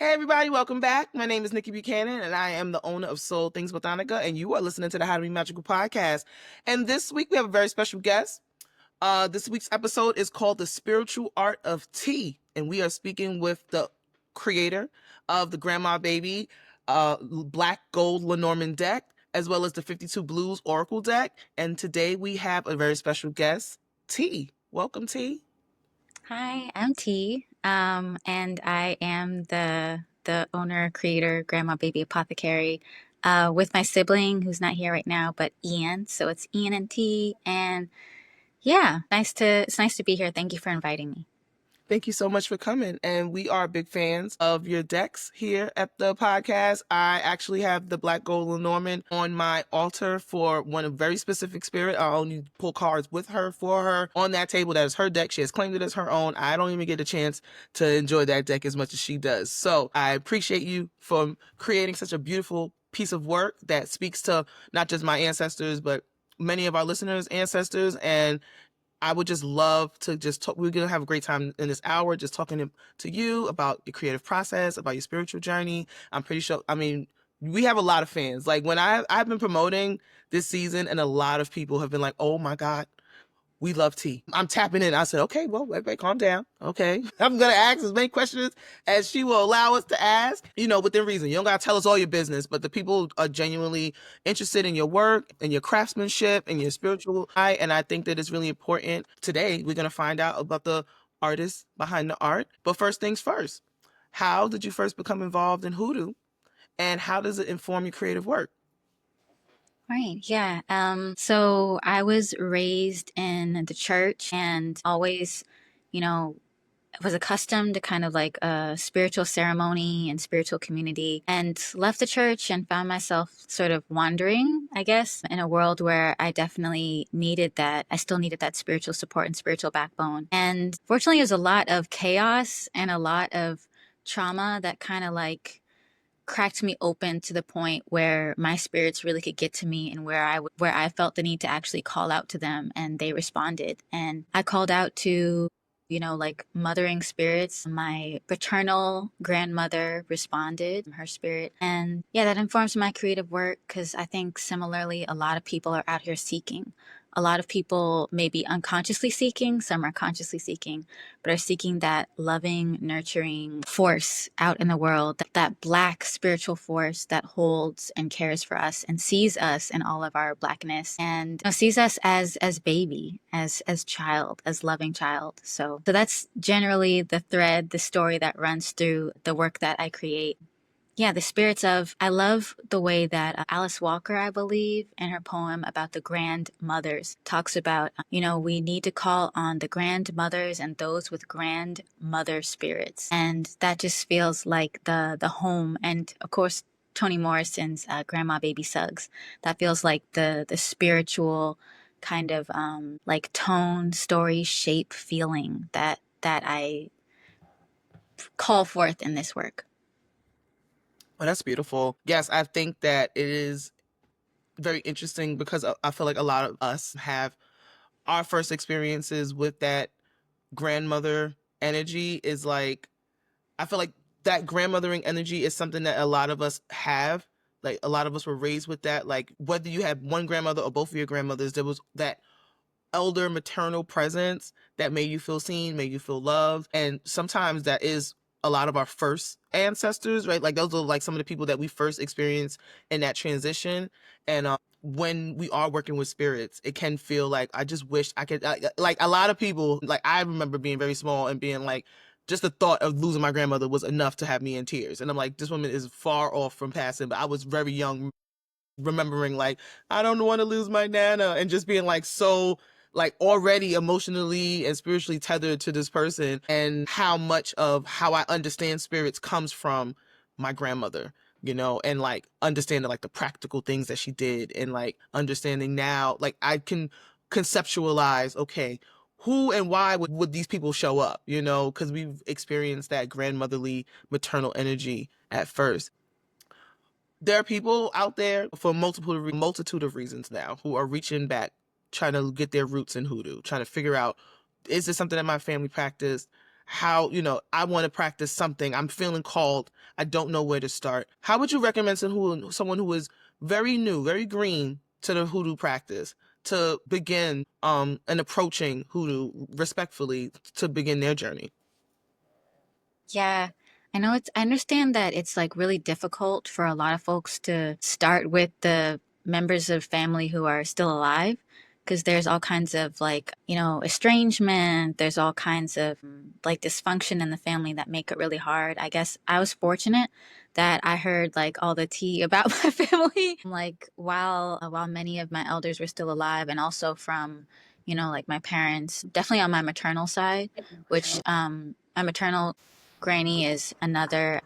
Hey everybody, welcome back. My name is Nikki Buchanan and I am the owner of Soul Things Botanica, and you are listening to the How to Be Magical podcast. And this week we have a very special guest. This week's episode is called The Spiritual Art of Tea, and we are speaking with the creator of the Grandma Baby Black Gold Lenormand deck, as well as the 52 Blues Oracle deck. And today we have a very special guest, T. Welcome, T. Hi, I'm T, and I am the owner, creator, Grandma Baby Apothecary, with my sibling who's not here right now, but Ian. So it's Ian and T, and yeah, it's nice to be here. Thank you for inviting me. Thank you so much for coming. And we are big fans of your decks here at the podcast. I actually have the Black Gold Lenormand on my altar for one very specific spirit. I only pull cards with her for her on that table. That is her deck. She has claimed it as her own. I don't even get a chance to enjoy that deck as much as she does. So I appreciate you for creating such a beautiful piece of work that speaks to not just my ancestors, but many of our listeners' ancestors. And I would just love to just talk. We're going to have a great time in this hour just talking to you about your creative process, about your spiritual journey. I'm pretty sure, I mean, we have a lot of fans. Like when I've been promoting this season, and a lot of people have been like, oh my God, we love tea. I'm tapping in. I said, okay, well, wait, calm down. Okay. I'm going to ask as many questions as she will allow us to ask, within reason. You don't got to tell us all your business, but the people are genuinely interested in your work and your craftsmanship and your spiritual eye. And I think that it's really important. Today, we're going to find out about the artist behind the art. But first things first, how did you first become involved in Hoodoo, and how does it inform your creative work? Right, yeah. So I was raised in the church and always, you know, was accustomed to kind of like a spiritual ceremony and spiritual community, and left the church and found myself sort of wandering, I guess, in a world where I definitely needed that. I still needed that spiritual support and spiritual backbone. And fortunately, it was a lot of chaos and a lot of trauma that kind of like cracked me open to the point where my spirits really could get to me, and where I felt the need to actually call out to them, and they responded. And I called out to, like mothering spirits. My paternal grandmother responded, her spirit. And yeah, that informs my creative work because I think similarly, a lot of people are out here seeking. A lot of people may be unconsciously seeking, some are consciously seeking, but are seeking that loving, nurturing force out in the world, that black spiritual force that holds and cares for us and sees us in all of our blackness, and sees us as baby, as child, as loving child. So that's generally the thread, the story that runs through the work that I create. Yeah, the spirits of, I love the way that Alice Walker, I believe, in her poem about the grandmothers, talks about, we need to call on the grandmothers and those with grandmother spirits. And that just feels like the home. And of course, Toni Morrison's Grandma Baby Suggs. That feels like the spiritual kind of like tone, story, shape, feeling that I call forth in this work. Oh, that's beautiful. Yes, I think that it is very interesting because I feel like a lot of us have our first experiences with that grandmother energy is like, I feel like that grandmothering energy is something that a lot of us have. Like a lot of us were raised with that. Like whether you had one grandmother or both of your grandmothers, there was that elder maternal presence that made you feel seen, made you feel loved. And sometimes that is a lot of our first ancestors, right? Like those are like some of the people that we first experienced in that transition. And when we are working with spirits, it can feel like, I just wish I could, like a lot of people, like I remember being very small and being like, just the thought of losing my grandmother was enough to have me in tears. And I'm like, this woman is far off from passing, but I was very young, remembering like, I don't want to lose my nana, and just being like so like already emotionally and spiritually tethered to this person, and how much of how I understand spirits comes from my grandmother, and like understanding like the practical things that she did, and like understanding now, like I can conceptualize, okay, who and why would these people show up, because we've experienced that grandmotherly maternal energy at first. There are people out there for multitude of reasons now who are reaching back, trying to get their roots in Hoodoo, trying to figure out, is this something that my family practiced? how, I want to practice something, I'm feeling called, I don't know where to start, how would you recommend someone who is very new, very green to the hoodoo practice, to begin and approaching hoodoo respectfully, to begin their journey? Yeah. I understand that it's like really difficult for a lot of folks to start with the members of family who are still alive because there's all kinds of like, estrangement, there's all kinds of like dysfunction in the family that make it really hard. I guess I was fortunate that I heard like all the tea about my family like while many of my elders were still alive, and also from like my parents, definitely on my maternal side, which my maternal granny is another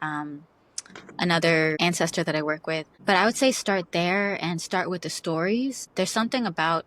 ancestor that I work with. But I would say start there and start with the stories. There's something about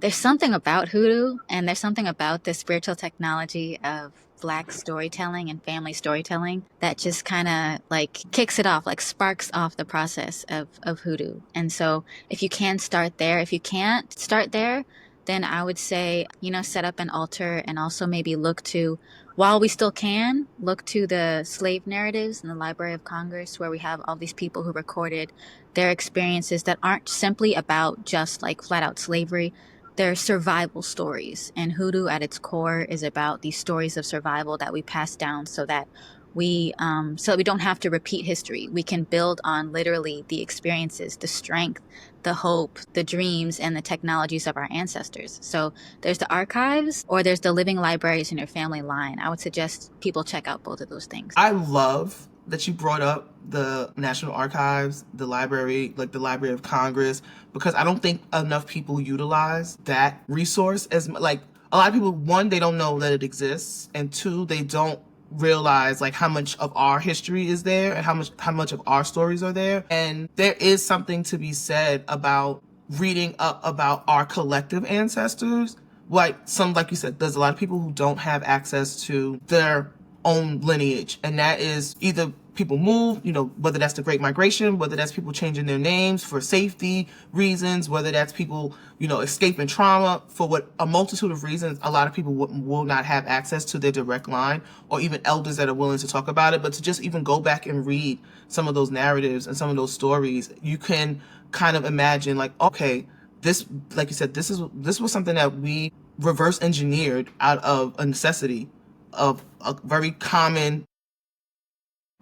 hoodoo, and there's something about the spiritual technology of Black storytelling and family storytelling that just kind of like kicks it off, like sparks off the process of hoodoo. And so if you can start there, if you can't start there, then I would say, set up an altar, and also maybe look to, while we still can, look to the slave narratives in the Library of Congress, where we have all these people who recorded their experiences that aren't simply about just like flat out slavery. They're survival stories, and hoodoo at its core is about these stories of survival that we pass down so that we don't have to repeat history. We can build on literally the experiences, the strength, the hope, the dreams, and the technologies of our ancestors. So there's the archives, or there's the living libraries in your family line. I would suggest people check out both of those things. I love that you brought up the National Archives, the library, like the Library of Congress, because I don't think enough people utilize that resource as like a lot of people. One, they don't know that it exists, and two, they don't realize like how much of our history is there and how much of our stories are there. And there is something to be said about reading up about our collective ancestors. Like you said, there's a lot of people who don't have access to their own lineage, and that is either people move, whether that's the Great Migration, whether that's people changing their names for safety reasons, whether that's people, escaping trauma, for what a multitude of reasons. A lot of people will not have access to their direct line, or even elders that are willing to talk about it. But to just even go back and read some of those narratives and some of those stories, you can kind of imagine like, okay, this, like you said, this was something that we reverse engineered out of a necessity of a very common,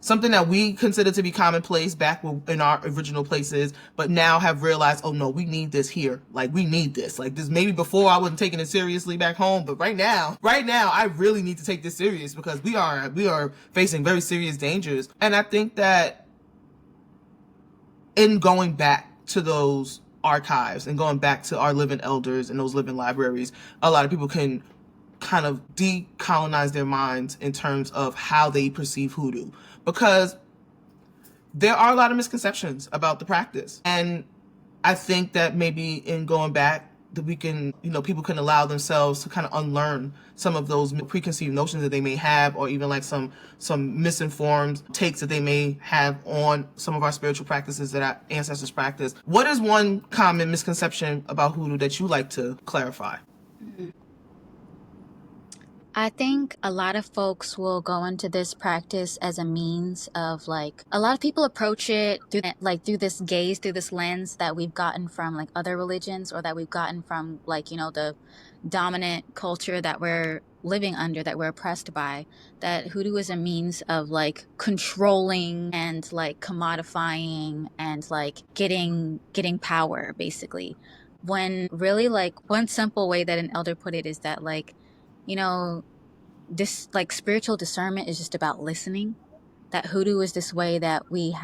something that we consider to be commonplace back in our original places, but now have realized, oh no, we need this here. Like, we need this. Like, this, maybe before I wasn't taking it seriously back home, but right now, I really need to take this serious, because we are facing very serious dangers. And I think that in going back to those archives and going back to our living elders and those living libraries, a lot of people can kind of decolonize their minds in terms of how they perceive hoodoo, because there are a lot of misconceptions about the practice. And I think that maybe in going back, that we can, people can allow themselves to kind of unlearn some of those preconceived notions that they may have, or even like some misinformed takes that they may have on some of our spiritual practices that our ancestors practice. What is one common misconception about hoodoo that you like to clarify? I think a lot of folks will go into this practice as a means of like, a lot of people approach it through this gaze, through this lens that we've gotten from like other religions, or that we've gotten from like, the dominant culture that we're living under, that we're oppressed by. That hoodoo is a means of like controlling and like commodifying and like getting power, basically. When really, like, one simple way that an elder put it is that like, you know, this like spiritual discernment is just about listening. That hoodoo is this way that we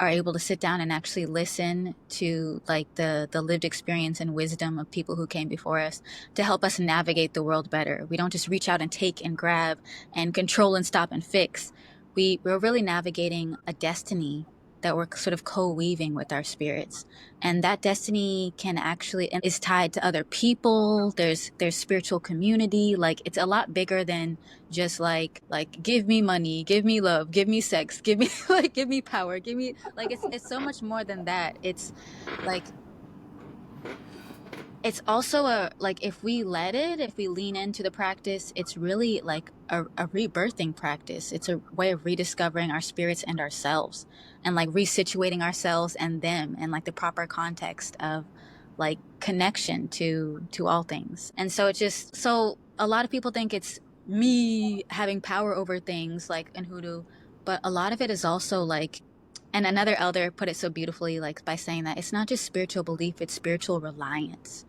are able to sit down and actually listen to like the lived experience and wisdom of people who came before us, to help us navigate the world better. We don't just reach out and take and grab and control and stop and fix. We're really navigating a destiny that we're sort of co-weaving with our spirits, and that destiny can actually, and is tied to other people. There's spiritual community. Like, it's a lot bigger than just like give me money, give me love, give me sex, give me like give me power, give me, like, it's so much more than that. It's like it's also a like if we let it, if we lean into the practice, it's really like a rebirthing practice. It's a way of rediscovering our spirits and ourselves, and like resituating ourselves and them in like the proper context of like connection to all things. And so it's just so a lot of people think it's me having power over things like in hoodoo, but a lot of it is also like, and another elder put it so beautifully like by saying that it's not just spiritual belief, it's spiritual reliance.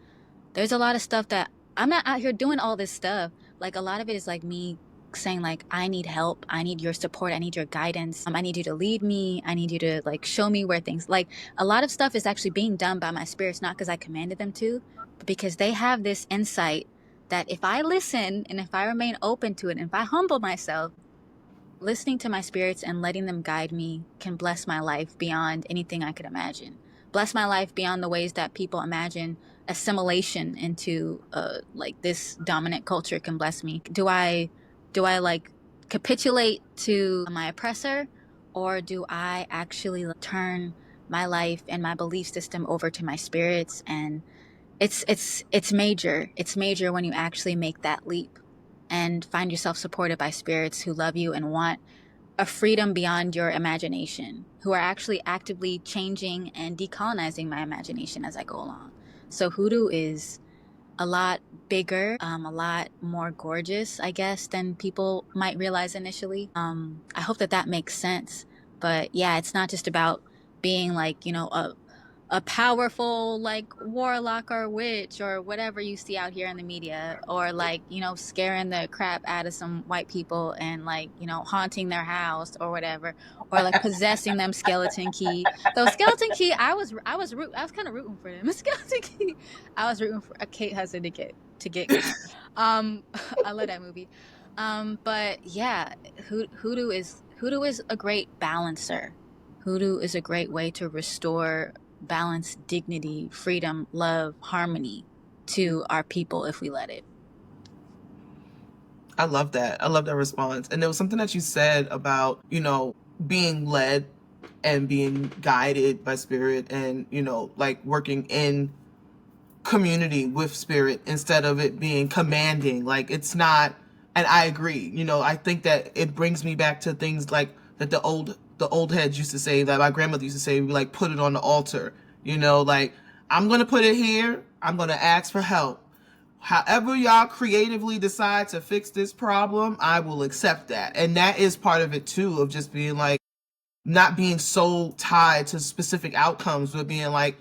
There's a lot of stuff that I'm not out here doing all this stuff. Like a lot of it is like me saying like I need help, I need your support, I need your guidance. I need you to lead me, I need you to like show me where things like a lot of stuff is actually being done by my spirits, not because I commanded them to, but because they have this insight that if I listen and if I remain open to it and if I humble myself, listening to my spirits and letting them guide me can bless my life beyond anything I could imagine. Bless my life beyond the ways that people imagine assimilation into like this dominant culture can bless me. Do I like capitulate to my oppressor, or do I actually turn my life and my belief system over to my spirits? And it's major. It's major when you actually make that leap and find yourself supported by spirits who love you and want a freedom beyond your imagination, who are actually actively changing and decolonizing my imagination as I go along. So hoodoo is a lot bigger, a lot more gorgeous, I guess, than people might realize initially. I hope that that makes sense. But yeah, it's not just about being like, you know, a powerful like warlock or witch or whatever you see out here in the media, or like, you know, scaring the crap out of some white people and like, you know, haunting their house or whatever, or like possessing them. Skeleton Key, though Skeleton Key, I was kind of rooting for them. Skeleton Key, I was rooting for Kate Hudson to get got. I love that movie. But yeah, hoodoo is a great balancer. Hoodoo is a great way to restore balance, dignity, freedom, love, harmony to our people if we let it. I love that. I love that response. And there was something that you said about, you know, being led and being guided by spirit and, you know, like working in community with spirit instead of it being commanding. Like it's not, and I agree. You know, I think that it brings me back to things like that the old heads used to say, that my grandmother used to say, like put it on the altar. You know, like I'm gonna put it here. I'm gonna ask for help. However y'all creatively decide to fix this problem, I will accept that. And that is part of it too, of just being like not being so tied to specific outcomes, but being like,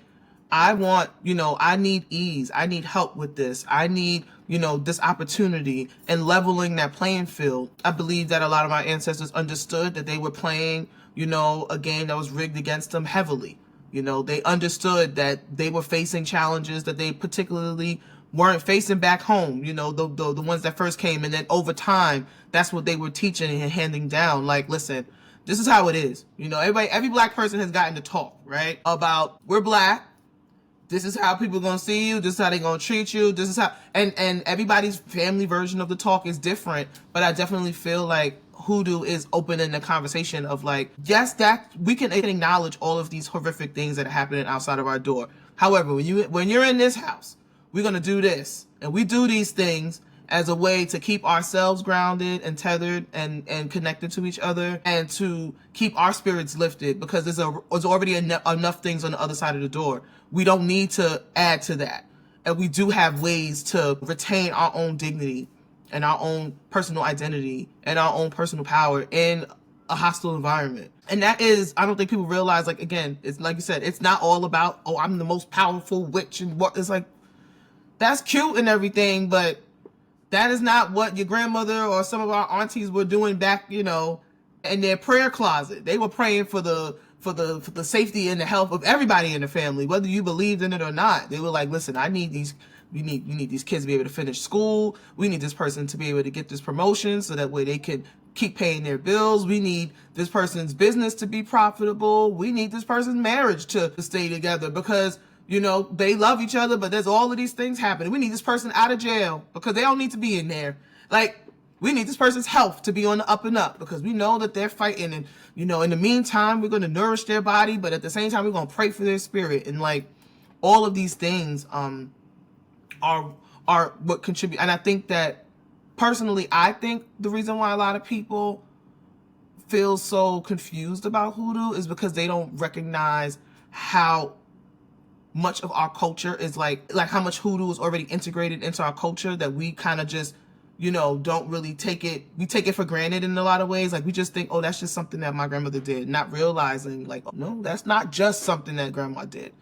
I want, you know, I need ease. I need help with this. I need, you know, this opportunity, and leveling that playing field. I believe that a lot of my ancestors understood that they were playing, you know, a game that was rigged against them heavily. You know, they understood that they were facing challenges that they particularly weren't facing back home, you know, the ones that first came. And then over time, that's what they were teaching and handing down. Like, listen, this is how it is. You know, every black person has gotten to talk, right? About we're black. This is how people are gonna see you. This is how they're gonna treat you. This is how, and everybody's family version of the talk is different. But I definitely feel like hoodoo is opening the conversation of like, yes, that we can acknowledge all of these horrific things that are happening outside of our door. However, when you're in this house, we're gonna do this, and we do these things as a way to keep ourselves grounded and tethered and connected to each other, and to keep our spirits lifted, because there's already enough things on the other side of the door. We don't need to add to that. And we do have ways to retain our own dignity and our own personal identity and our own personal power in a hostile environment. And that is, I don't think people realize, like, again, it's like you said, it's not all about, oh, I'm the most powerful witch and what. It's like, that's cute and everything, but that is not what your grandmother or some of our aunties were doing back, you know, in their prayer closet. They were praying for the safety and the health of everybody in the family, whether you believed in it or not. They were like, listen, we need these kids to be able to finish school. We need this person to be able to get this promotion so that way they can keep paying their bills. We need this person's business to be profitable. We need this person's marriage to stay together, because you know, they love each other, but there's all of these things happening. We need this person out of jail because they don't need to be in there. Like, we need this person's health to be on the up and up, because we know that they're fighting. And, you know, in the meantime, we're going to nourish their body, but at the same time, we're going to pray for their spirit. And like all of these things, are are what contribute. And I think that personally, I think the reason why a lot of people feel so confused about hoodoo is because they don't recognize how much of our culture is like how much hoodoo is already integrated into our culture, that we kind of just, don't really take it, we take it for granted in a lot of ways. Like we just think, oh, that's just something that my grandmother did, not realizing like, oh, no, that's not just something that grandma did.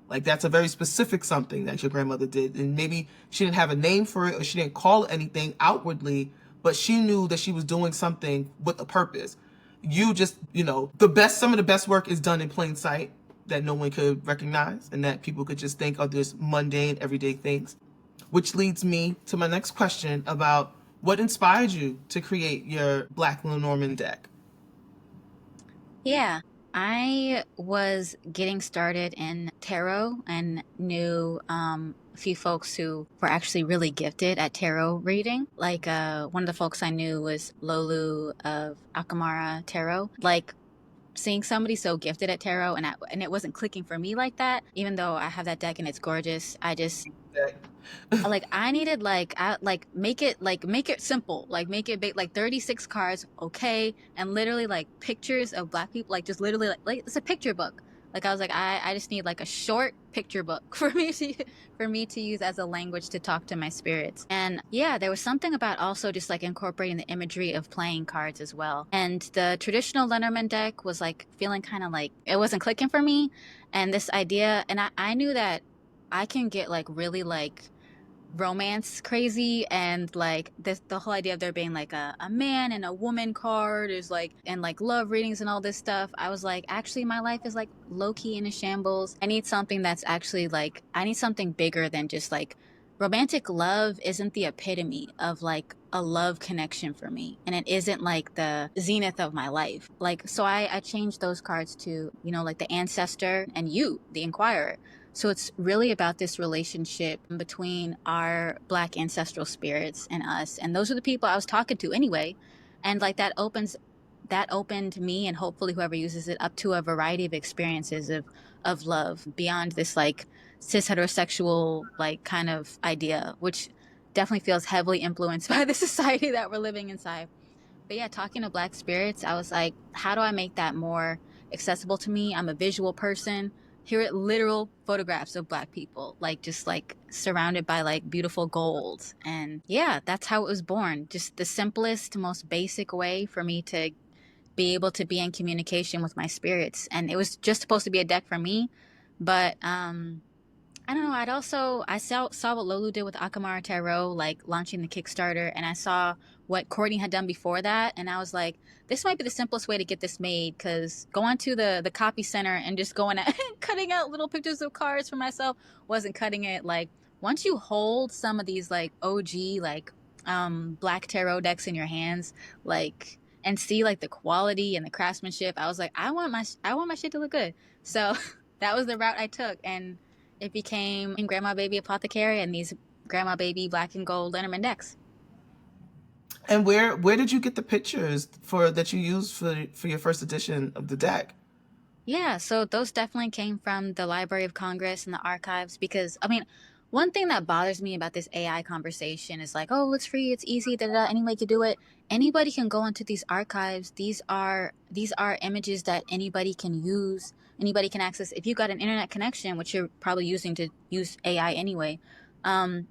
Like that's a very specific something that your grandmother did, and maybe she didn't have a name for it or she didn't call it anything outwardly, but she knew that she was doing something with a purpose. You just, some of the best work is done in plain sight, that no one could recognize and that people could just think are just mundane, everyday things. Which leads me to my next question about what inspired you to create your Black Lenormand deck. Yeah, I was getting started in tarot and knew a few folks who were actually really gifted at tarot reading. Like one of the folks I knew was Lolu of Akamara Tarot. Like seeing somebody so gifted at tarot, and it wasn't clicking for me like that. Even though I have that deck and it's gorgeous, I just like I needed make it simple, like make it big, like 36 cards, okay, and literally like pictures of black people, like just literally like it's a picture book. Like I was like I just need like a short picture book for me to use as a language to talk to my spirits. And yeah, there was something about also just like incorporating the imagery of playing cards as well. And the traditional Lenormand deck was like feeling kind of like it wasn't clicking for me, and this idea, and I knew that I can get like really like romance crazy, and like this the whole idea of there being like a man and a woman card is like, and like love readings and all this stuff. I was like, actually my life is like low-key in a shambles. I need something that's actually like, I need something bigger than just like romantic love isn't the epitome of like a love connection for me, and it isn't like the zenith of my life. Like so I changed those cards to, like the ancestor and you, the inquirer. So it's really about this relationship between our Black ancestral spirits and us. And those are the people I was talking to anyway. And like that opened me, and hopefully whoever uses it, up to a variety of experiences of love beyond this like cis heterosexual like kind of idea, which definitely feels heavily influenced by the society that we're living inside. But yeah, talking to Black spirits, I was like, how do I make that more accessible to me? I'm a visual person. Here are literal photographs of Black people, like just like surrounded by like beautiful gold. And yeah, that's how it was born. Just the simplest, most basic way for me to be able to be in communication with my spirits. And it was just supposed to be a deck for me. But I don't know. I saw what Lolu did with Akamara Tarot, like launching the Kickstarter, and I saw what Courtney had done before that, and I was like, this might be the simplest way to get this made. Because going to the copy center and just going at cutting out little pictures of cards for myself wasn't cutting it. Like once you hold some of these like OG like Black tarot decks in your hands, like and see like the quality and the craftsmanship, I was like, I want my shit to look good. So that was the route I took, and it became Grandma Baby Apothecary and these Grandma Baby Black and Gold Lenormand decks. And where did you get the pictures for that you used for your first edition of the deck? Yeah, so those definitely came from the Library of Congress and the archives because, I mean, one thing that bothers me about this AI conversation is like, oh, it's free, it's easy, da da, any way to do it. Anybody can go into these archives. These are images that anybody can use, anybody can access. If you got an internet connection, which you're probably using to use AI anyway,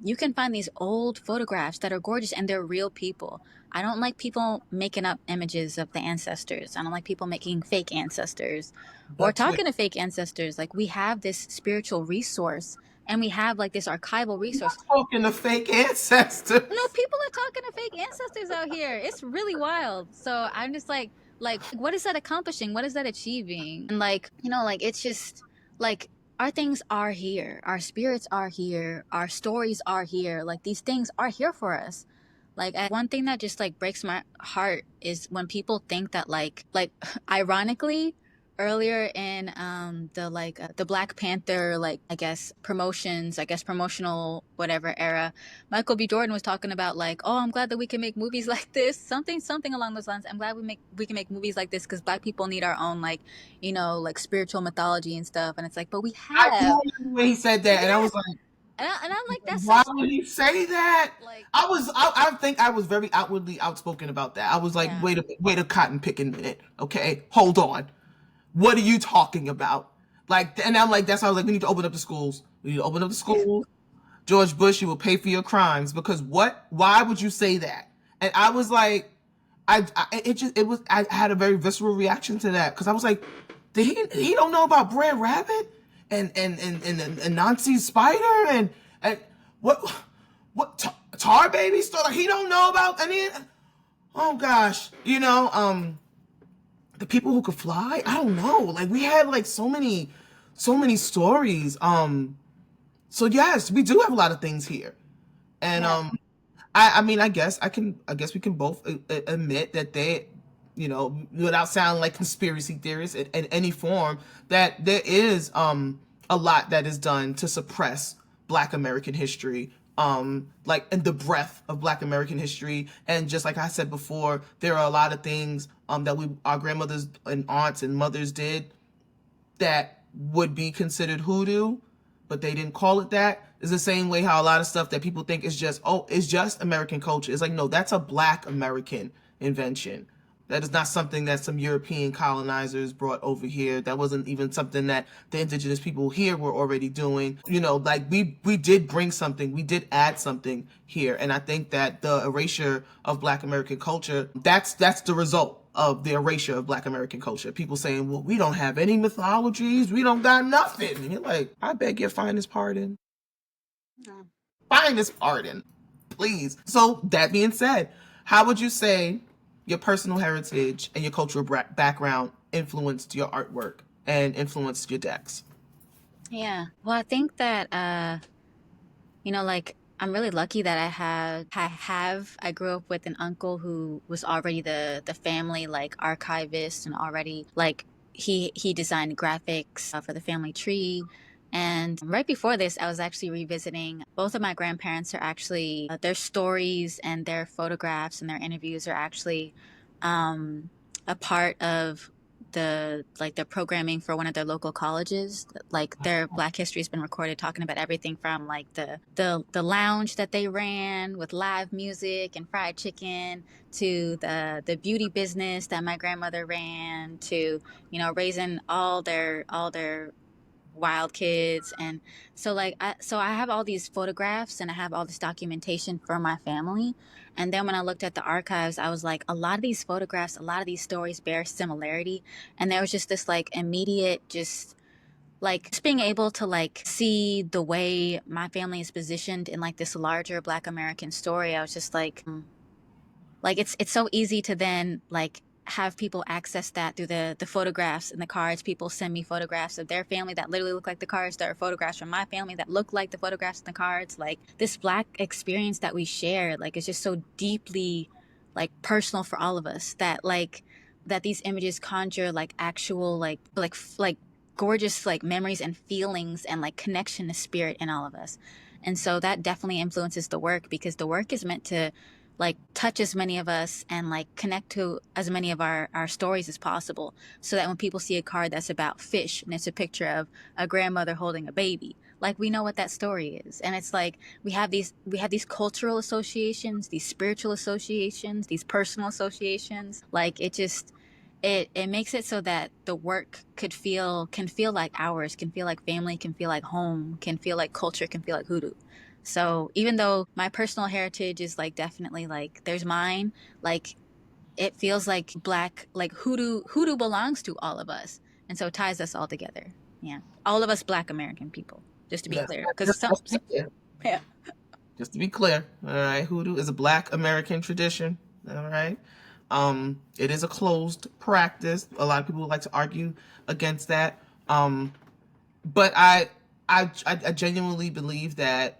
you can find these old photographs that are gorgeous and they're real people. I don't like people making up images of the ancestors. I don't like people making fake ancestors or That's what talking to fake ancestors. Like we have this spiritual resource and we have like this archival you're not resource. talking to fake No, ancestors. people are talking to fake ancestors out here. It's really wild. So I'm just like what is that accomplishing? What is that achieving? And like, like it's just like our things are here. Our spirits are here. Our stories are here. Like these things are here for us. Like one thing that just like breaks my heart is when people think that like ironically earlier in the Black Panther, like I guess promotional whatever era, Michael B. Jordan was talking about like, oh, I'm glad that we can make movies like this, something along those lines. I'm glad we can make movies like this because Black people need our own like, like spiritual mythology and stuff. And it's like, but we I do have. remember when he said that, and I Yeah, was like, And I'm like, that's Why such would he say that? like, I think I was very outwardly outspoken about that. I was like, yeah, wait a cotton picking minute. Okay, hold on. What are you talking about? Like, and I'm like, that's why I was like, we need to open up the schools. We need to open up the schools. George Bush, you will pay for your crimes because what? Why would you say that? And I was like, I had a very visceral reaction to that because I was like, did he don't know about Brer Rabbit and Nazi Spider and what Tar Baby stuff? Like he don't know about any. Oh gosh, the people who could fly. I don't know. Like we had like so many stories. So yes, we do have a lot of things here, and yeah, I mean, I guess we can both admit that without sounding like conspiracy theorists in any form, that there is a lot that is done to suppress Black American history, like in the breadth of Black American history, and just like I said before, there are a lot of things that our grandmothers and aunts and mothers did that would be considered hoodoo, but they didn't call it that. It's the same way how a lot of stuff that people think is just, oh, it's just American culture. It's like, no, that's a Black American invention. That is not something that some European colonizers brought over here. That wasn't even something that the indigenous people here were already doing. Like we did bring something, we did add something here. And I think that the erasure of Black American culture, that's the result of the erasure of Black American culture. People saying, well, we don't have any mythologies, we don't got nothing. And you're like, I beg your finest pardon. no. Finest pardon, please. So that being said, how would you say your personal heritage and your cultural background influenced your artwork and influenced your decks? Yeah. Well, I think that like I'm really lucky that I grew up with an uncle who was already the family like archivist and already like he designed graphics for the family tree. And right before this, I was actually revisiting both of my grandparents are actually their stories and their photographs and their interviews are actually um, a part of the programming for one of their local colleges. Like their Black history has been recorded talking about everything from like the lounge that they ran with live music and fried chicken to the beauty business that my grandmother ran to raising all their wild kids. And so like I have all these photographs and I have all this documentation for my family. And then when I looked at the archives, I was like, a lot of these photographs, a lot of these stories bear similarity. And there was just this like immediate just being able to like see the way my family is positioned in like this larger Black American story. I was just like it's so easy to then like have people access that through the photographs and the cards. People send me photographs of their family that literally look like the cards. There are photographs from my family that look like the photographs in the cards. Like this Black experience that we share, like it's just so deeply like personal for all of us that these images conjure like actual like gorgeous like memories and feelings and like connection to spirit in all of us. And so that definitely influences the work because the work is meant to like touch as many of us and like connect to as many of our stories as possible so that when people see a card that's about fish and it's a picture of a grandmother holding a baby, like we know what that story is. And it's like we have these cultural associations, these spiritual associations, these personal associations. Like it makes it so that the work can feel like ours, can feel like family, can feel like home, can feel like culture, can feel like hoodoo. So even though my personal heritage is like definitely like there's mine, like it feels like Black like hoodoo belongs to all of us. And so it ties us all together. Yeah. All of us Black American people, just to be Yes, clear. Because yeah. yeah. Just to be clear, all right, hoodoo is a Black American tradition. All right, it is a closed practice. A lot of people like to argue against that, but I genuinely believe that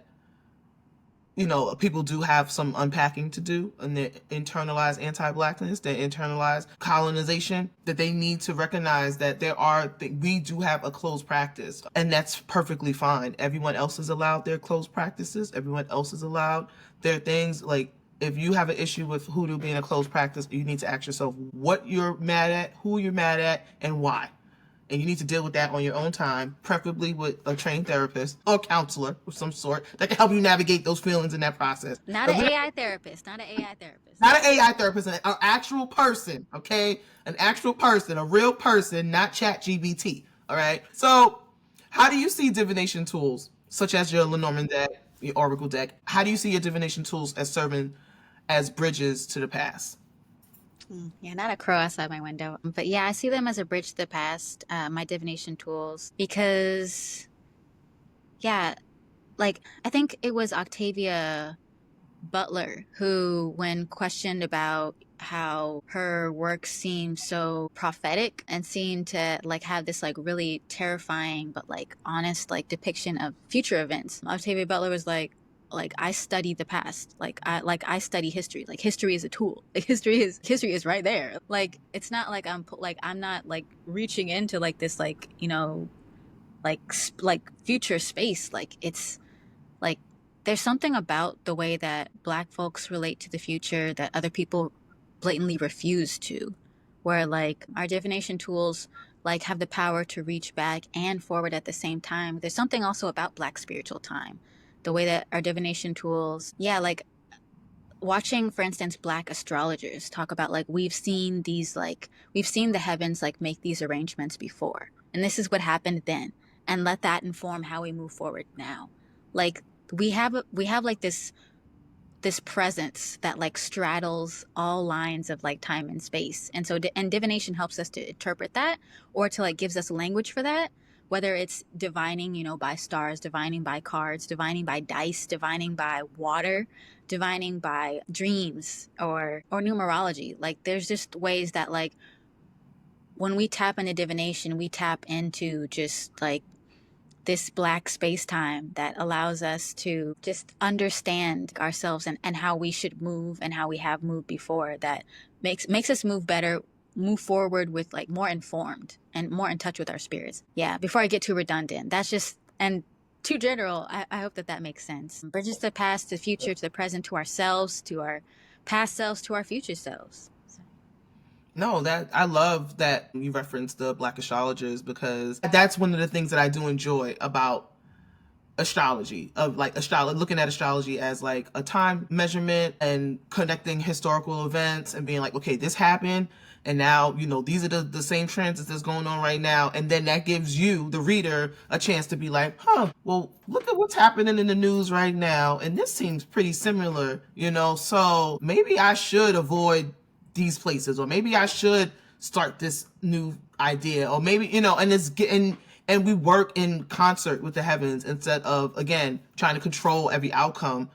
people do have some unpacking to do and they internalize anti-blackness, they internalize colonization, that they need to recognize that we do have a closed practice and that's perfectly fine. Everyone else is allowed their closed practices. Everyone else is allowed their things. Like if you have an issue with hoodoo being a closed practice, you need to ask yourself what you're mad at, who you're mad at, and why. and you need to deal with that on your own time, preferably with a trained therapist or counselor of some sort that can help you navigate those feelings in that process. Not an AI therapist. Not an AI therapist. Not an AI therapist, an actual person, okay? An actual person, a real person, not Chat GBT, all right? So, how do you see divination tools, such as your Lenormand deck, your Oracle deck? How do you see your divination tools as serving as bridges to the past? Yeah, not a crow outside my window. But yeah, I see them as a bridge to the past, my divination tools, because, yeah, like, I think it was Octavia Butler who, when questioned about how her work seemed so prophetic and seemed to like have this like really terrifying but like honest like depiction of future events, Octavia Butler was like I study the past, like I study history, like history is a tool, like history is right there, like it's not like I'm not like reaching into like this like like future space, like it's like there's something about the way that Black folks relate to the future that other people blatantly refuse to, where like our divination tools like have the power to reach back and forward at the same time. There's something also about Black spiritual time, the way that our divination tools, yeah, like watching, for instance, Black astrologers talk about like we've seen the heavens like make these arrangements before, and this is what happened then, and let that inform how we move forward now. Like we have like this presence that like straddles all lines of like time and space, and so and divination helps us to interpret that, or to like gives us language for that, whether it's divining, you know, by stars, divining by cards, divining by dice, divining by water, divining by dreams, or numerology. Like there's just ways that like when we tap into divination, we tap into just like this Black space time that allows us to just understand ourselves, and how we should move and how we have moved before, that makes us move better, move forward with like more informed and more in touch with our spirits. Yeah, before I get too redundant, that's just and too general. I hope that that makes sense. Bridges to the past, to the future, to the present, to ourselves, to our past selves, to our future selves. No, that I love that you referenced the Black astrologers, because that's one of the things that I do enjoy about astrology, of like astrology, looking at astrology as like a time measurement and connecting historical events and being like, okay, this happened, and now, you know, these are the same transits that's going on right now, and then that gives you, the reader, a chance to be like, huh, well, look at what's happening in the news right now, and this seems pretty similar, you know, so maybe I should avoid these places, or maybe I should start this new idea, or maybe, you know, and it's getting, and we work in concert with the heavens instead of, again, trying to control every outcome.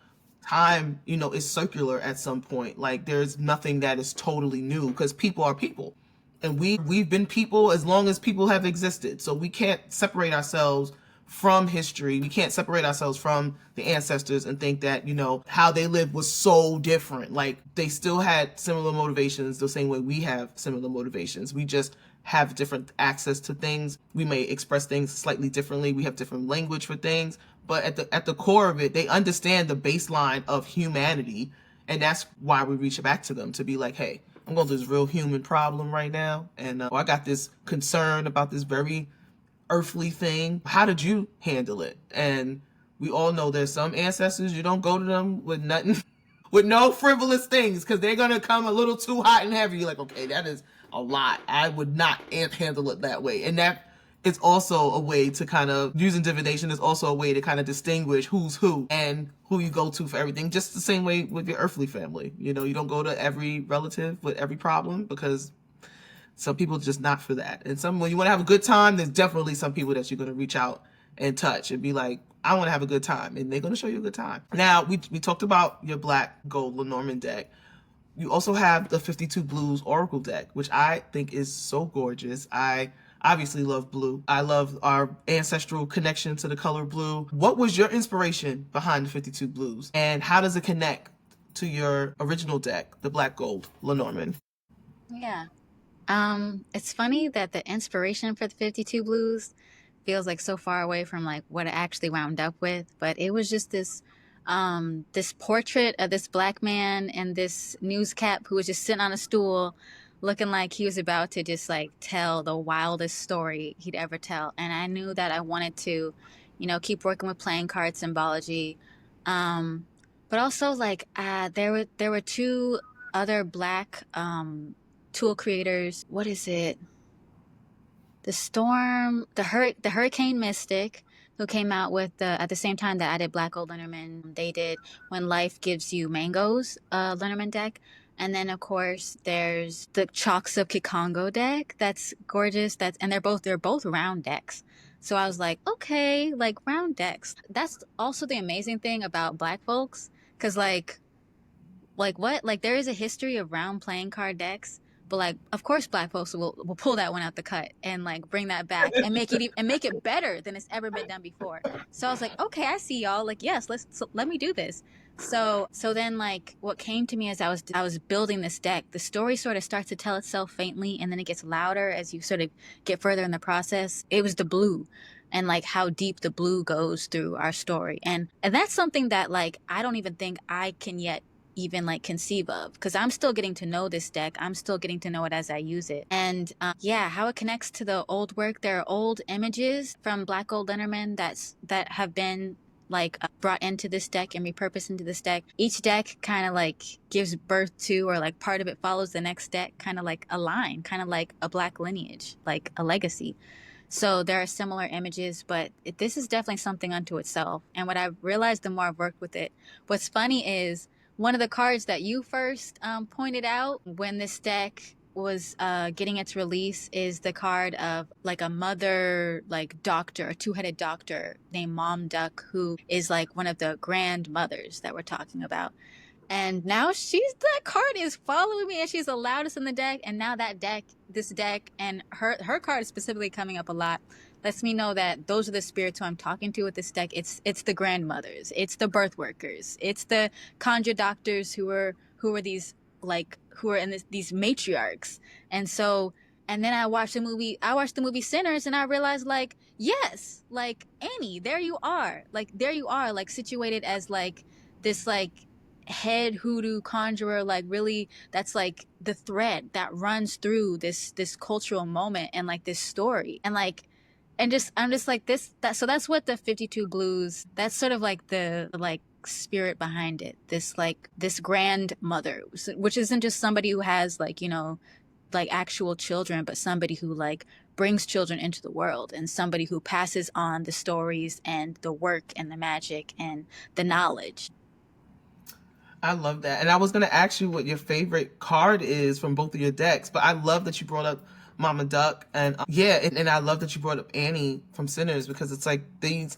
Time, you know, is circular at some point. Like there's nothing that is totally new, because people are people, and we've been people as long as people have existed. So we can't separate ourselves from history. We can't separate ourselves from the ancestors and think that, you know, how they lived was so different. Like they still had similar motivations the same way we have similar motivations. We just have different access to things. We may express things slightly differently. We have different language for things, but at the core of it, they understand the baseline of humanity, and that's why we reach back to them to be like, hey, I'm going through this real human problem right now, and I got this concern about this very earthly thing. How did you handle it? And we all know there's some ancestors, you don't go to them with nothing, with no frivolous things, because they're going to come a little too hot and heavy. You're like, okay, that is a lot. I would not handle it that way. And that is also a way to kind of, using divination is also a way to kind of distinguish who's who and who you go to for everything. Just the same way with your earthly family. You know, you don't go to every relative with every problem, because some people just not for that. And some, when you want to have a good time, there's definitely some people that you're going to reach out and touch and be like, I want to have a good time. And they're going to show you a good time. Now, we talked about your Black Gold Lenormand deck. You also have the 52 Blues Oracle deck, which I think is so gorgeous. I obviously love blue. I love our ancestral connection to the color blue. What was your inspiration behind the 52 Blues? And how does it connect to your original deck, the Black Gold Lenormand? Yeah. It's funny that the inspiration for the 52 Blues feels like so far away from like what I actually wound up with, but it was just this portrait of this Black man and this news cap who was just sitting on a stool, looking like he was about to just like tell the wildest story he'd ever tell. And I knew that I wanted to, keep working with playing card symbology. Um, but also like there were two other black tool creators. What is it? The Hurricane Mystic, who came out with the at the same time that I did Black Gold Lenormand. They did When Life Gives You Mangoes, Lenormand deck. And then of course there's the Chalks of Kikongo deck. That's gorgeous. And they're both round decks. So I was like, okay, like round decks. That's also the amazing thing about black folks, because like what? Like there is a history of round playing card decks, but like of course black folks will pull that one out the cut and like bring that back and make it better than it's ever been done before. So I was like, okay, I see y'all. Like yes, let me do this. So then like what came to me as I was building this deck, the story sort of starts to tell itself faintly and then it gets louder as you sort of get further in the process. It was the blue and like how deep the blue goes through our story. And that's something that like I don't even think I can yet even like conceive of, because I'm still getting to know this deck. I'm still getting to know it as I use it. And yeah, how it connects to the old work. There are old images from Black Gold Lenormand that have been like brought into this deck and repurposed into this deck. Each deck kind of like gives birth to, or like part of it follows the next deck, kind of like a line, kind of like a black lineage, like a legacy. So there are similar images, but this is definitely something unto itself. And what I've realized the more I've worked with it, what's funny is one of the cards that you first pointed out when this deck was getting its release is the card of like a mother, like doctor, a two-headed doctor named Mom Duck, who is like one of the grandmothers that we're talking about. And now that card is following me and she's the loudest in the deck. And now this deck and her card is specifically coming up a lot. Lets me know that those are the spirits who I'm talking to with this deck. It's the grandmothers, it's the birth workers, it's the conjure doctors who are these like who are in these matriarchs. And so and then I watched the movie Sinners and I realized like, yes, like Annie, there you are, like situated as like this like head hoodoo conjurer, like really that's like the thread that runs through this cultural moment and like this story. And like and just I'm just like that's what the 52 blues, that's sort of like the like spirit behind it, this grandmother, which isn't just somebody who has like like actual children, but somebody who like brings children into the world and somebody who passes on the stories and the work and the magic and the knowledge. I love that. And I was going to ask you what your favorite card is from both of your decks, but I love that you brought up Mama Duck. And yeah, and I love that you brought up Annie from Sinners, because it's like there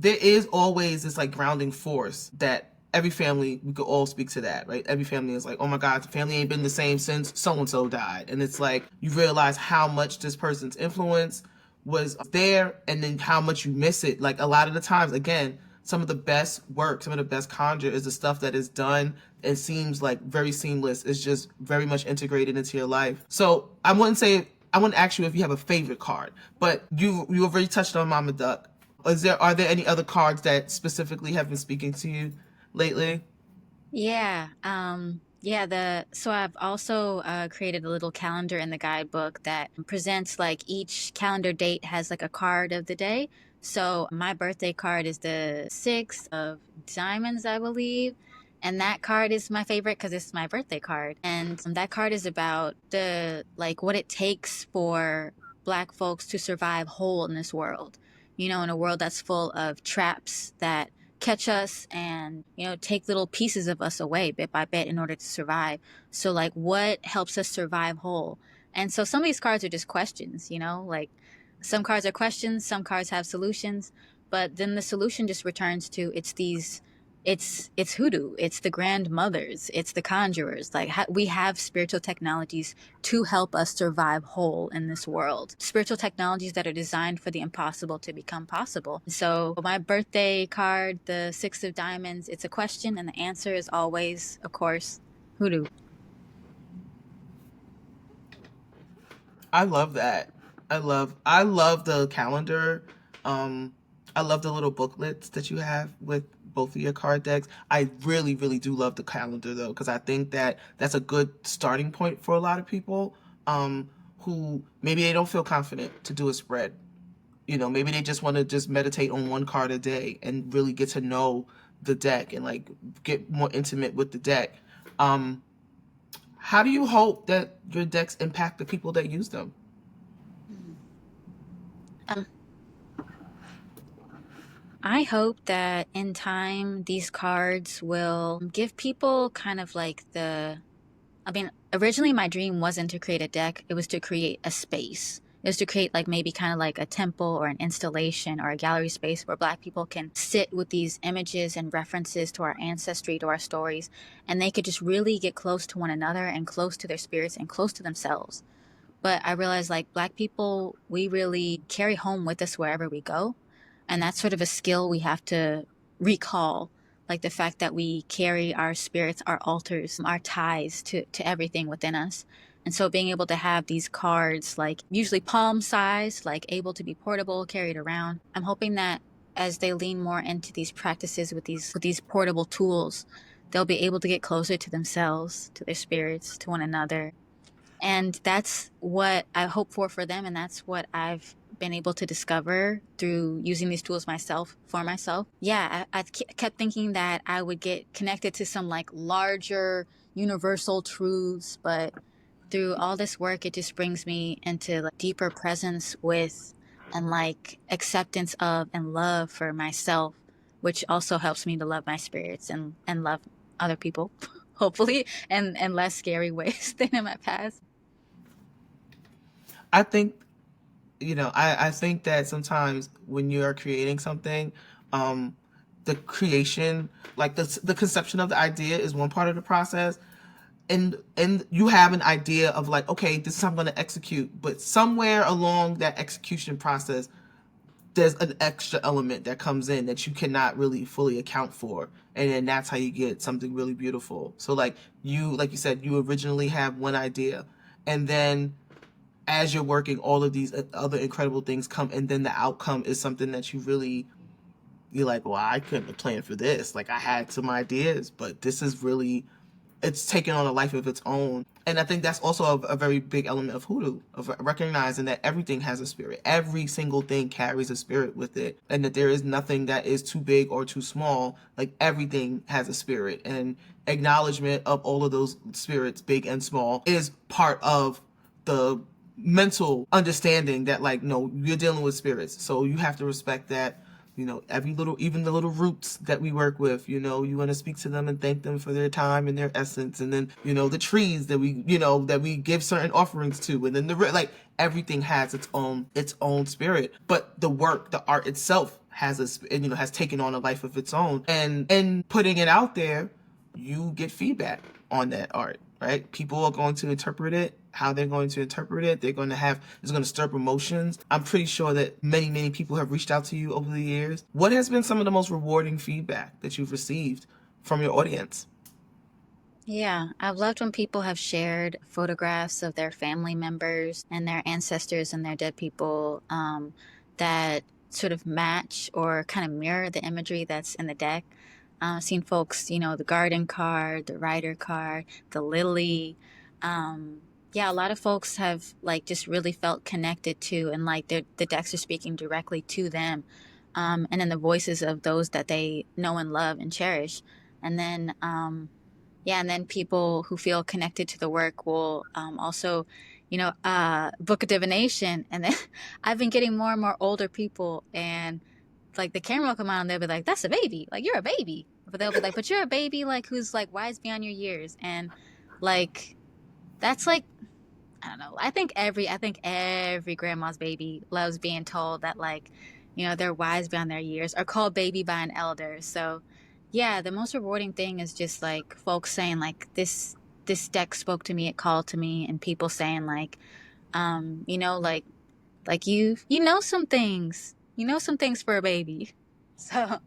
is always this like grounding force that every family, we could all speak to that, right? Every family is like, oh my God, the family ain't been the same since so and so died. And it's like you realize how much this person's influence was there and then how much you miss it. Like a lot of the times, again, some of the best work, some of the best conjure is the stuff that is done and seems like very seamless. It's just very much integrated into your life. So I wouldn't ask you if you have a favorite card, but you already touched on Mama Duck. Are there any other cards that specifically have been speaking to you lately? Yeah. So I've also created a little calendar in the guidebook that presents like each calendar date has like a card of the day. So my birthday card is the 6 of Diamonds, I believe. And that card is my favorite because it's my birthday card. And that card is about the like what it takes for black folks to survive whole in this world. In a world that's full of traps that catch us and take little pieces of us away bit by bit in order to survive. So like what helps us survive whole? And so some of these cards are just questions, like some cards are questions, some cards have solutions, but then the solution just returns to it's hoodoo, it's the grandmothers, it's the conjurers. Like we have spiritual technologies to help us survive whole in this world, spiritual technologies that are designed for the impossible to become possible. So my birthday card, the 6 of Diamonds, it's a question and the answer is always, of course, hoodoo. I love that. I love the calendar. I love the little booklets that you have with both of your card decks. I really, really do love the calendar though, because I think that that's a good starting point for a lot of people who maybe they don't feel confident to do a spread. You know, maybe they just want to just meditate on one card a day and really get to know the deck and like get more intimate with the deck. Um, how do you hope that your decks impact the people that use them? Um, I hope that in time these cards will give people kind of like I mean, originally my dream wasn't to create a deck, it was to create a space. It was to create like maybe kind of like a temple or an installation or a gallery space where Black people can sit with these images and references to our ancestry, to our stories, and they could just really get close to one another and close to their spirits and close to themselves. But I realized like Black people, we really carry home with us wherever we go. And that's sort of a skill we have to recall. Like the fact that we carry our spirits, our altars, our ties to everything within us. And so being able to have these cards, like usually palm sized, like able to be portable, carried around, I'm hoping that as they lean more into these practices with these portable tools, they'll be able to get closer to themselves, to their spirits, to one another, and that's what I hope for them, and that's what I've been able to discover through using these tools myself for myself. Yeah, I kept thinking that I would get connected to some like larger universal truths, but through all this work, it just brings me into like deeper presence with and like acceptance of and love for myself, which also helps me to love my spirits and love other people, hopefully, and less scary ways than in my past. I think, you know, I think that sometimes when you are creating something, um, the creation, like the conception of the idea is one part of the process. And you have an idea of like, okay, this is how I'm going to execute, but somewhere along that execution process, there's an extra element that comes in that you cannot really fully account for, and then that's how you get something really beautiful. So like you said, you originally have one idea, and then as you're working, all of these other incredible things come, and then the outcome is something that you really, you're like, well, I couldn't have planned for this. Like I had some ideas, but this is really, it's taken on a life of its own. And I think that's also a very big element of hoodoo, of recognizing that everything has a spirit. Every single thing carries a spirit with it, and that there is nothing that is too big or too small. Like everything has a spirit, and acknowledgement of all of those spirits, big and small, is part of the mental understanding that like, no, you're dealing with spirits, so you have to respect that. You know, every little, even the little roots that we work with, you know, you want to speak to them and thank them for their time and their essence. And then, you know, the trees that we, you know, that we give certain offerings to, and then like everything has its own spirit. But the work, the art itself has you know, has taken on a life of its own. And putting it out there, you get feedback on that art, right? People are going to interpret it how they're going to interpret it. They're going to have, it's going to stir up emotions. I'm pretty sure that many people have reached out to you over the years. What has been some of the most rewarding feedback that you've received from your audience? Yeah, I've loved when people have shared photographs of their family members and their ancestors and their dead people that sort of match or kind of mirror the imagery that's in the deck. I've seen folks, you know, the garden card, the rider card, the lily. Yeah, a lot of folks have like just really felt connected to, and like the decks are speaking directly to them, and in the voices of those that they know and love and cherish. And then yeah, and then people who feel connected to the work will also, you know, book a divination. And then I've been getting more and more older people, and like the camera will come on and they'll be like, "That's a baby, like you're a baby," but they'll be like, "But you're a baby, like who's like wise beyond your years," and like that's like I don't know. I think every grandma's baby loves being told that like, you know, they're wise beyond their years or called baby by an elder. So, yeah, the most rewarding thing is just like folks saying like this deck spoke to me, it called to me, and people saying like, you know, like you know some things. You know some things for a baby. So,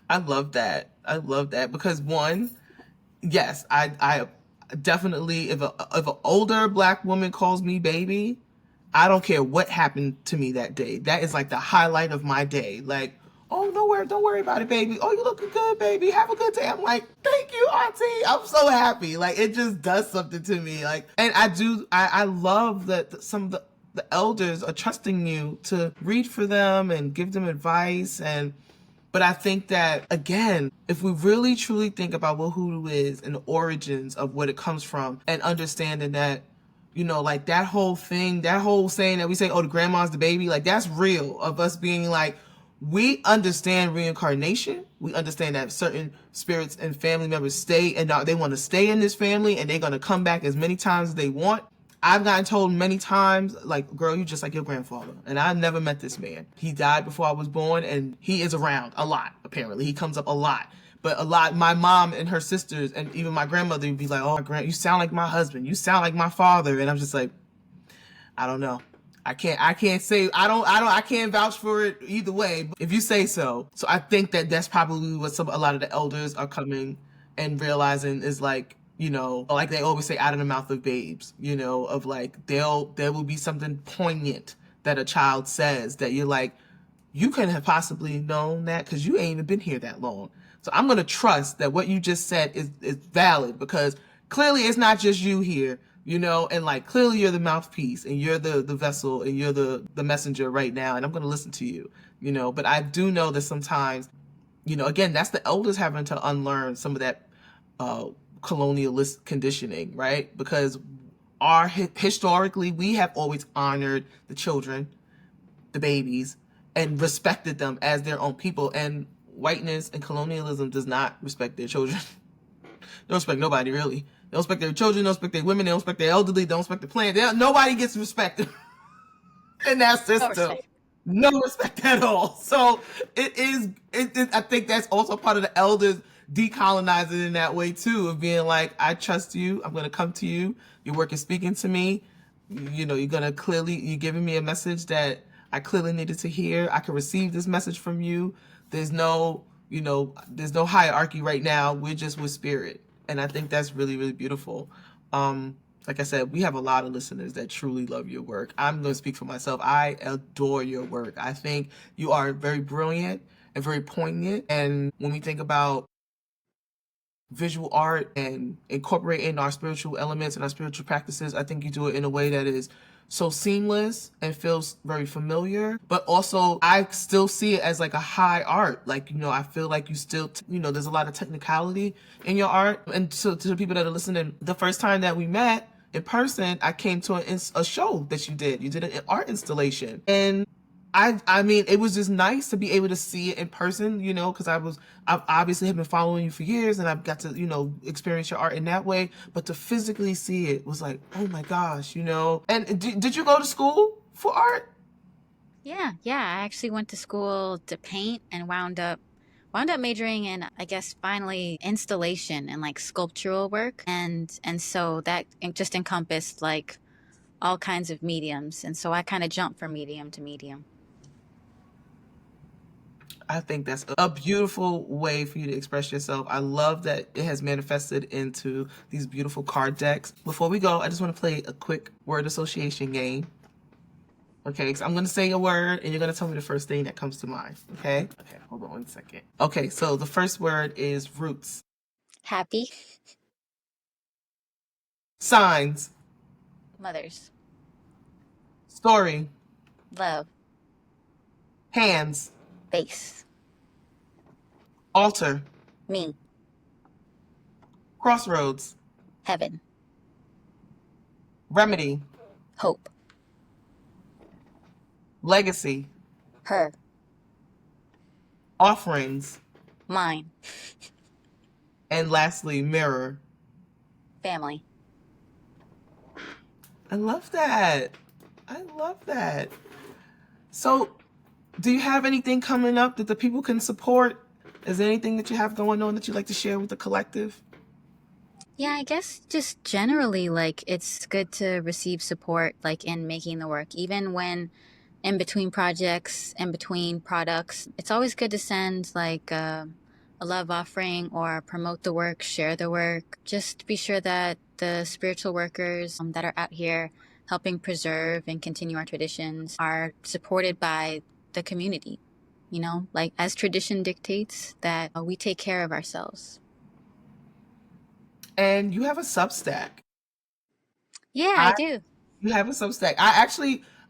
I love that. I love that because one, yes, I definitely, if an older Black woman calls me baby, I don't care what happened to me that day. That is like the highlight of my day. Like, Oh, don't worry about it, baby. Oh, you looking good, baby. Have a good day. I'm like, thank you, Auntie. I'm so happy. Like, it just does something to me. Like, and I love that some of the elders are trusting you to read for them and give them advice. But I think that, again, if we really truly think about what hoodoo is and the origins of what it comes from, and understanding that, like that whole thing, that whole saying that we say, oh, the grandma's the baby, like that's real, of us being like, we understand reincarnation. We understand that certain spirits and family members stay, and they want to stay in this family, and they're going to come back as many times as they want. I've gotten told many times, like, girl, you just like your grandfather. And I've never met this man. He died before I was born, and he is around a lot, apparently. He comes up a lot. But a lot, my mom and her sisters, and even my grandmother would be like, oh, you sound like my husband. You sound like my father. And I'm just like, I don't know. I can't say, I can't vouch for it either way, if you say so. So I think that that's probably what a lot of the elders are coming and realizing is like, like they always say, out of the mouth of babes, of like, there will be something poignant that a child says that you're like, you couldn't have possibly known that because you ain't even been here that long. So I'm going to trust that what you just said is valid, because clearly it's not just you here, and like clearly you're the mouthpiece and you're the vessel and you're the messenger right now. And I'm going to listen to you, but I do know that sometimes, again, that's the elders having to unlearn some of that colonialist conditioning, right? Because historically, we have always honored the children, the babies, and respected them as their own people. And whiteness and colonialism does not respect their children. They don't respect nobody, really. They don't respect their children, they don't respect their women, they don't respect their elderly, they don't respect the plant. Nobody gets respected in that system. No respect at all. So I think that's also part of the elders decolonizing in that way too, of being like, I trust you, I'm going to come to you, your work is speaking to me, you're going to you're giving me a message that I clearly needed to hear. I can receive this message from you. There's no hierarchy right now. We're just with spirit. And I think that's really, really beautiful. Like I said, we have a lot of listeners that truly love your work. I'm going to speak for myself. I adore your work. I think you are very brilliant and very poignant. And when we think about visual art and incorporating our spiritual elements and our spiritual practices, I think you do it in a way that is so seamless and feels very familiar, but also I still see it as like a high art. Like, I feel like you still, there's a lot of technicality in your art. And so to the people that are listening, the first time that we met in person, I came to a show that you did. You did an art installation. And I mean, it was just nice to be able to see it in person, because I've obviously have been following you for years, and I've got to, experience your art in that way. But to physically see it was like, oh my gosh, And did you go to school for art? Yeah. I actually went to school to paint and wound up majoring in, I guess, finally installation and like sculptural work, and so that just encompassed like all kinds of mediums, and so I kind of jumped from medium to medium. I think that's a beautiful way for you to express yourself. I love that it has manifested into these beautiful card decks. Before we go, I just want to play a quick word association game. Okay, so I'm going to say a word, and you're going to tell me the first thing that comes to mind. Okay, hold on 1 second. Okay, so the first word is roots. Happy. Signs. Mothers. Story. Love. Hands. Face. Altar. Me. Crossroads. Heaven. Remedy. Hope. Legacy. Her. Offerings. Mine. And lastly, mirror. Family. I love that. I love that. So, do you have anything coming up that the people can support? Is there anything that you have going on that you'd like to share with the collective? Yeah, I guess just generally, like, it's good to receive support, like, in making the work, even when in between projects, in between products. It's always good to send, like, a love offering or promote the work, share the work. Just be sure that the spiritual workers that are out here helping preserve and continue our traditions are supported by the community. like as tradition dictates, that we take care of ourselves. And you have a Substack. Yeah, I I do. You have a Substack.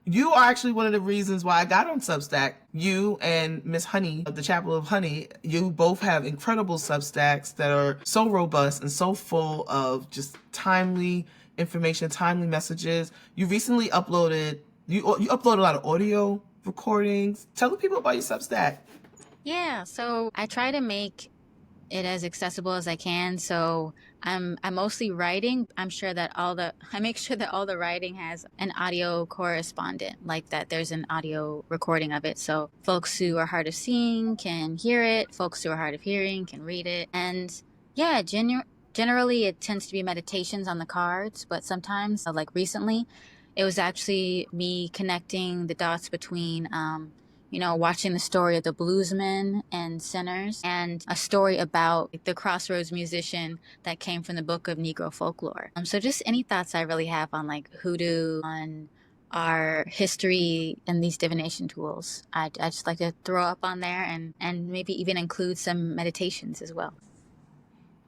You are actually one of the reasons why I got on Substack. You and Miss Honey of the Chapel of Honey, you both have incredible Substacks that are so robust and so full of just timely information, timely messages. You recently uploaded you upload a lot of audio recordings. Tell the people about your Substack. Yeah, so I try to make it as accessible as I can. So I'm mostly writing. I make sure that all the writing has an audio correspondent, like that there's an audio recording of it. So folks who are hard of seeing can hear it, folks who are hard of hearing can read it. And yeah, generally it tends to be meditations on the cards, but sometimes, like recently, it was actually me connecting the dots between watching the story of the bluesmen and sinners, and a story about the crossroads musician that came from the book of Negro folklore. So just any thoughts I really have on like hoodoo, on our history and these divination tools, I just like to throw up on there, and maybe even include some meditations as well.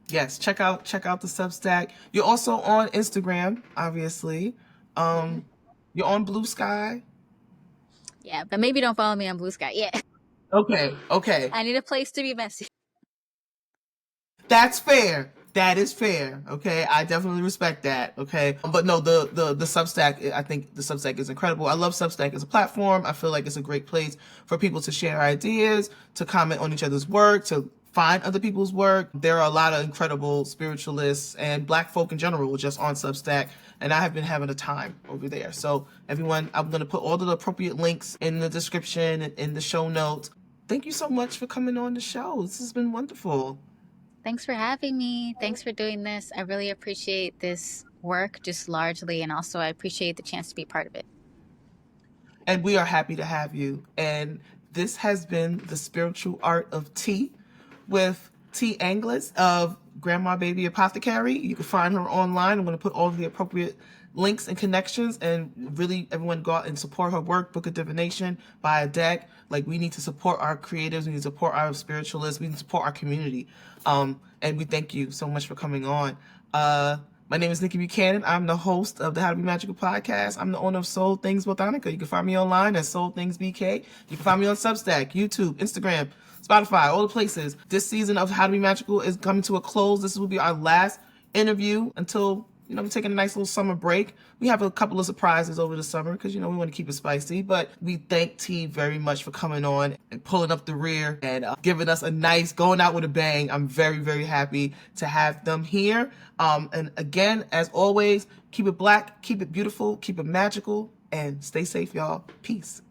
Yes, check out the Substack. You're also on Instagram, obviously. Mm-hmm. You're on Blue Sky. Yeah, but maybe don't follow me on Blue Sky. Yeah, Okay, okay. I need a place to be messy. That's fair. That is fair. Okay, I definitely respect that. Okay, but no, the Substack. I think the Substack is incredible. I love Substack as a platform. I feel like it's a great place for people to share ideas, to comment on each other's work, to find other people's work. There are a lot of incredible spiritualists and Black folk in general just on Substack, and I have been having a time over there. So everyone, I'm going to put all of the appropriate links in the description and in the show notes. Thank you so much for coming on the show. This has been wonderful. Thanks for having me. Thanks for doing this. I really appreciate this work just largely, and also I appreciate the chance to be part of it. And we are happy to have you. And this has been the spiritual art of tea with T. Anglis of Grandma Baby Apothecary. You can find her online. I'm going to put all of the appropriate links and connections, and really everyone go out and support her work. Book a divination, buy a deck. Like, we need to support our creatives, we need to support our spiritualists, we need to support our community. And we thank you so much for coming on. My name is Nikki Buchanan. I'm the host of the How to Be Magical podcast. I'm the owner of Soul Things Botanica. You can find me online at Soul Things BK. You can find me on Substack, YouTube, Instagram, Spotify, all the places. This season of How to Be Magical is coming to a close. This will be our last interview until, we're taking a nice little summer break. We have a couple of surprises over the summer because, we want to keep it spicy. But we thank T very much for coming on and pulling up the rear and giving us a nice, going out with a bang. I'm very, very happy to have them here. And again, as always, keep it Black, keep it beautiful, keep it magical, and stay safe, y'all. Peace.